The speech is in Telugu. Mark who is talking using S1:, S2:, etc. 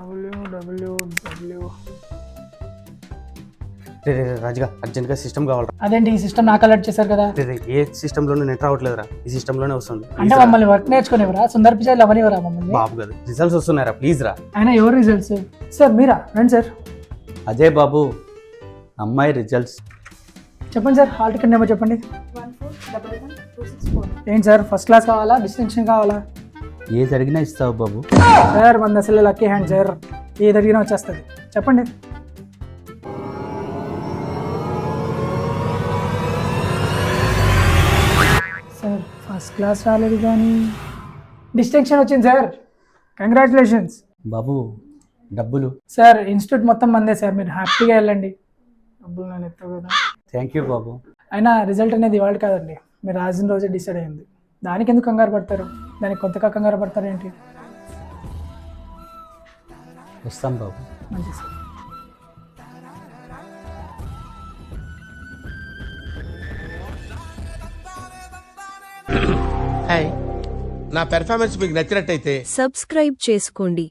S1: www.
S2: రాజుగా అర్జెంట్గా సిస్టమ్ కావాలి.
S1: అదేంటి ఈ సిస్టమ్ నాకు అలర్ట్ చేశారు కదా.
S2: ఏ సిస్టంలోనూ నెట్ రావట్లేదురా, ఈ సిస్టంలోనే వస్తుంది.
S1: అంటే మమ్మల్ని వర్క్ నేర్చుకునేవరా, సుందర్ పిచాయిలు అవనివరా మమ్మల్ని?
S2: బాబు కదా రిజల్ట్స్ వస్తున్నారా, ప్లీజ్ రా.
S1: ఆయన ఎవరు రిజల్ట్స్? సార్ మీరా? రండి సార్.
S3: అజయ్ బాబు, అమ్మాయి రిజల్ట్స్
S1: చెప్పండి సార్, హాల్ టికెట్ నెంబర్ చెప్పండి. ఏంటి సార్, ఫస్ట్ క్లాస్ కావాలా, డిస్టింక్షన్ కావాలా?
S3: ఏది అడిగినా ఇస్తావు బాబు.
S1: సార్ మన అసలు లక్కీ హ్యాండ్ సార్, ఏది అడిగినా వచ్చేస్తుంది. చెప్పండి. సార్ ఫస్ట్ క్లాస్ రాలేదు కానీ డిస్టింక్షన్ వచ్చింది సార్, కంగ్రాచులేషన్స్.
S3: బాబు డబ్బులు.
S1: సార్ ఇన్స్టిట్యూట్ మొత్తం మందే సార్, మీరు హ్యాపీగా వెళ్ళండి. డబ్బులు నేను ఎత్తావు కదా.
S3: థ్యాంక్ యూ బాబు.
S1: అయినా రిజల్ట్ అనేది ఇవాళ కాదండి, మీరు రాసిన రోజే డిసైడ్ అయింది. దానికి ఎందుకు కంగారు పడతారు? దానికి కొత్తగా కంగారు పడతారు ఏంటి?
S3: వస్తాం బాబు.
S1: మంచి సార్.
S4: హాయ్, నా పెర్ఫార్మెన్స్ మీకు నచ్చినట్టయితే
S5: సబ్స్క్రైబ్ చేసుకోండి.